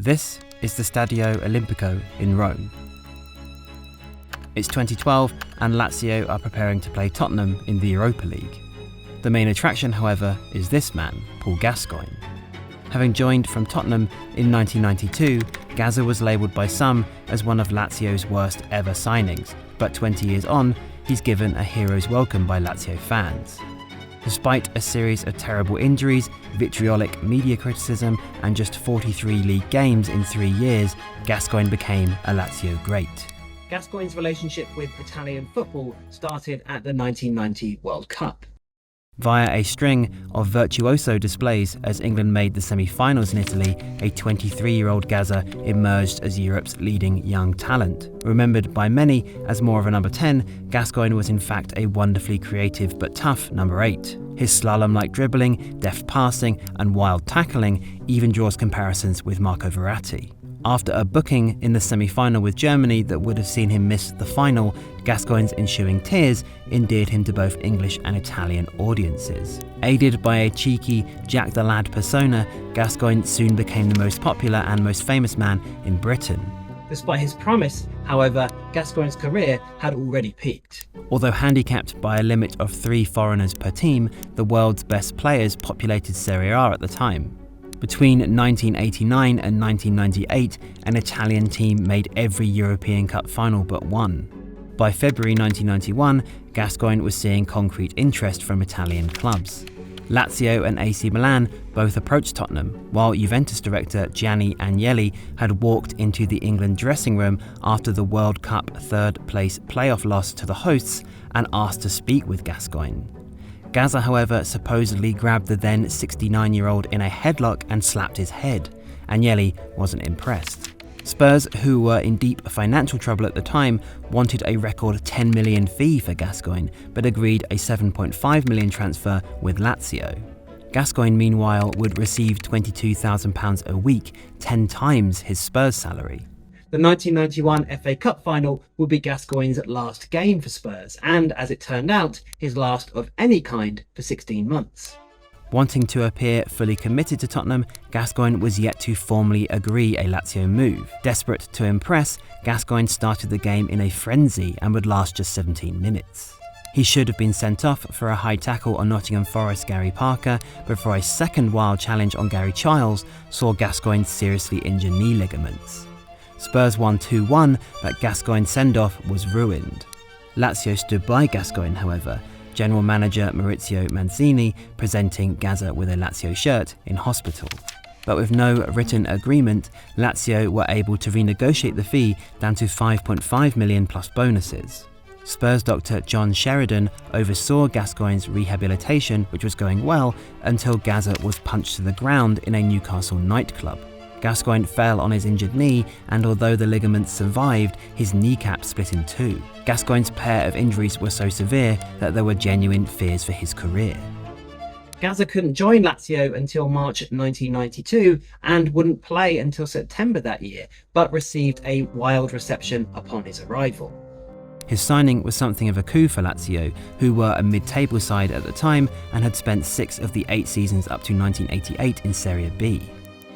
This is the Stadio Olimpico in Rome. It's 2012 and Lazio are preparing to play Tottenham in the Europa League. The main attraction, however, is this man, Paul Gascoigne. Having joined from Tottenham in 1992, Gazza was labelled by some as one of Lazio's worst ever signings, but 20 years on, he's given a hero's welcome by Lazio fans. Despite a series of terrible injuries, vitriolic media criticism, and just 43 league games in 3 years, Gascoigne became a Lazio great. Gascoigne's relationship with Italian football started at the 1990 World Cup. Via a string of virtuoso displays as England made the semi-finals in Italy, a 23-year-old Gazza emerged as Europe's leading young talent. Remembered by many as more of a number 10, Gascoigne was in fact a wonderfully creative but tough number 8. His slalom-like dribbling, deft passing and wild tackling even draws comparisons with Marco Verratti. After a booking in the semi-final with Germany that would have seen him miss the final, Gascoigne's ensuing tears endeared him to both English and Italian audiences. Aided by a cheeky Jack the Lad persona, Gascoigne soon became the most popular and most famous man in Britain. Despite his promise, however, Gascoigne's career had already peaked. Although handicapped by a limit of 3 foreigners per team, the world's best players populated Serie A at the time. Between 1989 and 1998, an Italian team made every European Cup final but one. By February 1991, Gascoigne was seeing concrete interest from Italian clubs. Lazio and AC Milan both approached Tottenham, while Juventus director Gianni Agnelli had walked into the England dressing room after the World Cup third-place playoff loss to the hosts and asked to speak with Gascoigne. Gazza, however, supposedly grabbed the then 69-year-old in a headlock and slapped his head. Agnelli wasn't impressed. Spurs, who were in deep financial trouble at the time, wanted a record $10 million fee for Gascoigne, but agreed a $7.5 million transfer with Lazio. Gascoigne, meanwhile, would receive £22,000 a week, 10 times his Spurs salary. The 1991 FA Cup final would be Gascoigne's last game for Spurs, and as it turned out, his last of any kind for 16 months. Wanting to appear fully committed to Tottenham, Gascoigne was yet to formally agree a Lazio move. Desperate to impress, Gascoigne started the game in a frenzy and would last just 17 minutes. He should have been sent off for a high tackle on Nottingham Forest Gary Parker, but for a second wild challenge on Gary Childs saw Gascoigne seriously injure knee ligaments. Spurs won 2-1, but Gascoigne's send-off was ruined. Lazio stood by Gascoigne, however, General Manager Maurizio Mancini presenting Gazza with a Lazio shirt in hospital. But with no written agreement, Lazio were able to renegotiate the fee down to $5.5 million plus bonuses. Spurs doctor John Sheridan oversaw Gascoigne's rehabilitation, which was going well, until Gazza was punched to the ground in a Newcastle nightclub. Gascoigne fell on his injured knee, and although the ligaments survived, his kneecap split in two. Gascoigne's pair of injuries were so severe that there were genuine fears for his career. Gazza couldn't join Lazio until March 1992 and wouldn't play until September that year, but received a wild reception upon his arrival. His signing was something of a coup for Lazio, who were a mid-table side at the time and had spent 6 of the 8 seasons up to 1988 in Serie B.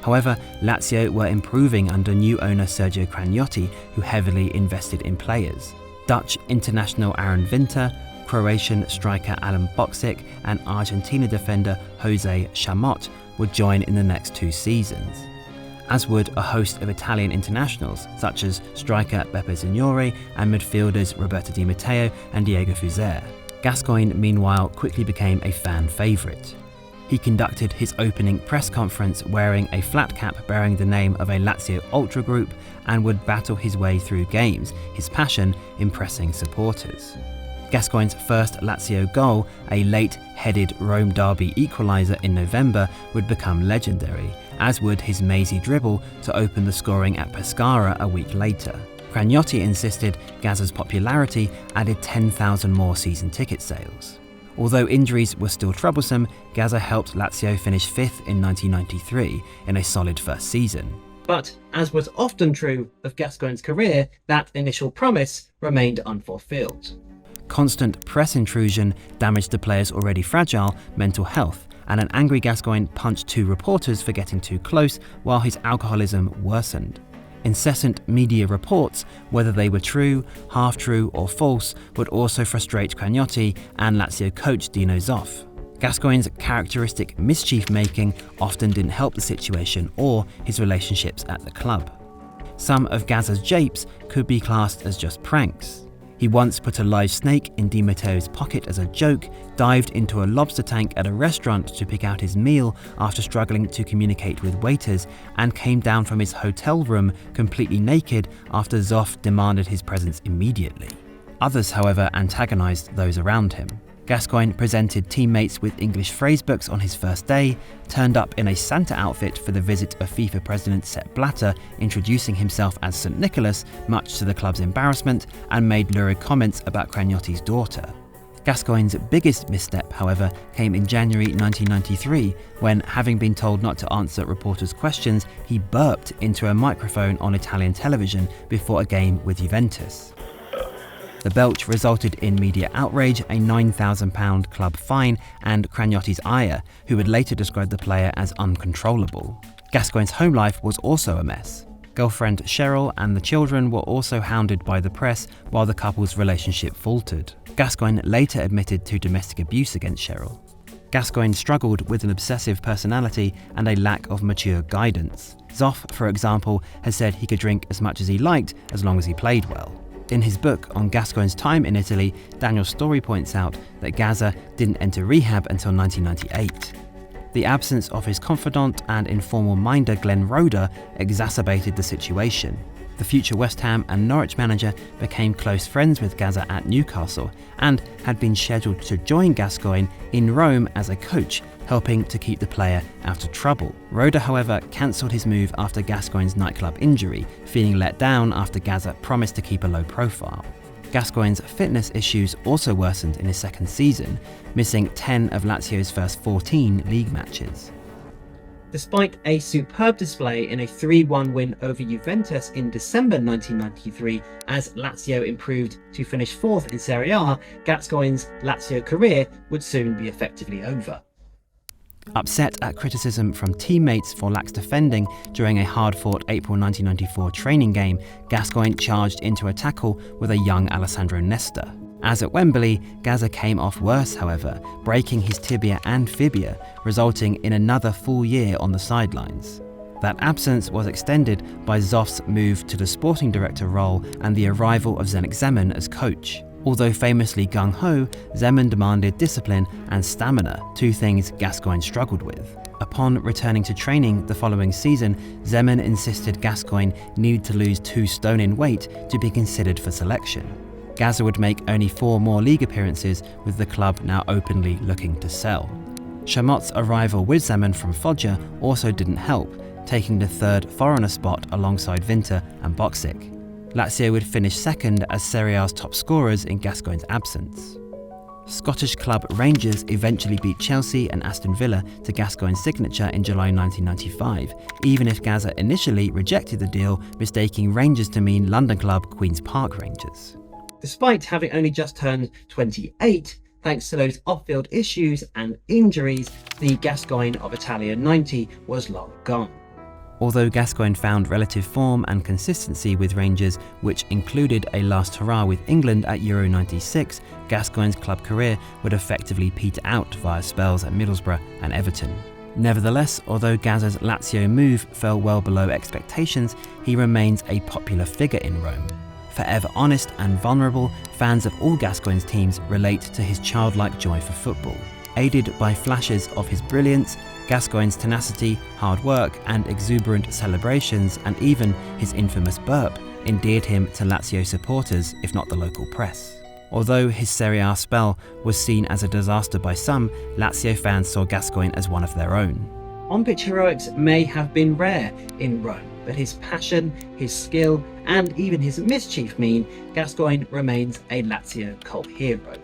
However, Lazio were improving under new owner Sergio Cragnotti, who heavily invested in players. Dutch international Aaron Winter, Croatian striker Alan Boksic and Argentina defender Jose Chamot would join in the next 2 seasons, as would a host of Italian internationals such as striker Beppe Signori and midfielders Roberto Di Matteo and Diego Fuser. Gascoigne, meanwhile, quickly became a fan favourite. He conducted his opening press conference wearing a flat cap bearing the name of a Lazio ultra group and would battle his way through games, his passion impressing supporters. Gascoigne's first Lazio goal, a late-headed Rome derby equaliser in November, would become legendary, as would his mazy dribble to open the scoring at Pescara a week later. Cragnotti insisted Gazza's popularity added 10,000 more season ticket sales. Although injuries were still troublesome, Gazza helped Lazio finish 5th in 1993 in a solid first season. But, as was often true of Gascoigne's career, that initial promise remained unfulfilled. Constant press intrusion damaged the player's already fragile mental health, and an angry Gascoigne punched 2 reporters for getting too close while his alcoholism worsened. Incessant media reports, whether they were true, half-true or false, would also frustrate Cragnotti and Lazio coach Dino Zoff. Gascoigne's characteristic mischief-making often didn't help the situation or his relationships at the club. Some of Gazza's japes could be classed as just pranks. He once put a live snake in Di Matteo's pocket as a joke, dived into a lobster tank at a restaurant to pick out his meal after struggling to communicate with waiters, and came down from his hotel room completely naked after Zoff demanded his presence immediately. Others, however, antagonised those around him. Gascoigne presented teammates with English phrasebooks on his first day, turned up in a Santa outfit for the visit of FIFA president Sepp Blatter, introducing himself as St. Nicholas, much to the club's embarrassment, and made lurid comments about Cragnotti's daughter. Gascoigne's biggest misstep, however, came in January 1993, when, having been told not to answer reporters' questions, he burped into a microphone on Italian television before a game with Juventus. The belch resulted in media outrage, a £9,000 club fine, and Cragnotti's ire, who would later describe the player as uncontrollable. Gascoigne's home life was also a mess. Girlfriend Cheryl and the children were also hounded by the press, while the couple's relationship faltered. Gascoigne later admitted to domestic abuse against Cheryl. Gascoigne struggled with an obsessive personality and a lack of mature guidance. Zoff, for example, has said he could drink as much as he liked as long as he played well. In his book on Gascoigne's time in Italy, Daniel Story points out that Gazza didn't enter rehab until 1998. The absence of his confidant and informal minder Glenn Roeder exacerbated the situation. The future West Ham and Norwich manager became close friends with Gazza at Newcastle and had been scheduled to join Gascoigne in Rome as a coach, helping to keep the player out of trouble. Roeder, however, cancelled his move after Gascoigne's nightclub injury, feeling let down after Gazza promised to keep a low profile. Gascoigne's fitness issues also worsened in his second season, missing 10 of Lazio's first 14 league matches. Despite a superb display in a 3-1 win over Juventus in December 1993, as Lazio improved to finish 4th in Serie A, Gascoigne's Lazio career would soon be effectively over. Upset at criticism from teammates for lax defending during a hard-fought April 1994 training game, Gascoigne charged into a tackle with a young Alessandro Nesta. As at Wembley, Gazza came off worse, however, breaking his tibia and fibia, resulting in another full year on the sidelines. That absence was extended by Zoff's move to the sporting director role and the arrival of Zdeněk Zeman as coach. Although famously gung-ho, Zeman demanded discipline and stamina, 2 things Gascoigne struggled with. Upon returning to training the following season, Zeman insisted Gascoigne needed to lose 2 stone in weight to be considered for selection. Gazza would make only 4 more league appearances, with the club now openly looking to sell. Chamot's arrival with Zeman from Foggia also didn't help, taking the 3rd foreigner spot alongside Winter and Boksic. Lazio would finish second as Serie A's top scorers in Gascoigne's absence. Scottish club Rangers eventually beat Chelsea and Aston Villa to Gascoigne's signature in July 1995, even if Gazza initially rejected the deal, mistaking Rangers to mean London club Queen's Park Rangers. Despite having only just turned 28, thanks to those off-field issues and injuries, the Gascoigne of Italia '90 was long gone. Although Gascoigne found relative form and consistency with Rangers, which included a last hurrah with England at Euro '96, Gascoigne's club career would effectively peter out via spells at Middlesbrough and Everton. Nevertheless, although Gazza's Lazio move fell well below expectations, he remains a popular figure in Rome. Forever honest and vulnerable, fans of all Gascoigne's teams relate to his childlike joy for football. Aided by flashes of his brilliance, Gascoigne's tenacity, hard work and exuberant celebrations, and even his infamous burp, endeared him to Lazio supporters, if not the local press. Although his Serie A spell was seen as a disaster by some, Lazio fans saw Gascoigne as one of their own. On-pitch heroics may have been rare in Rome, but his passion, his skill, and even his mischief mean Gascoigne remains a Lazio cult hero.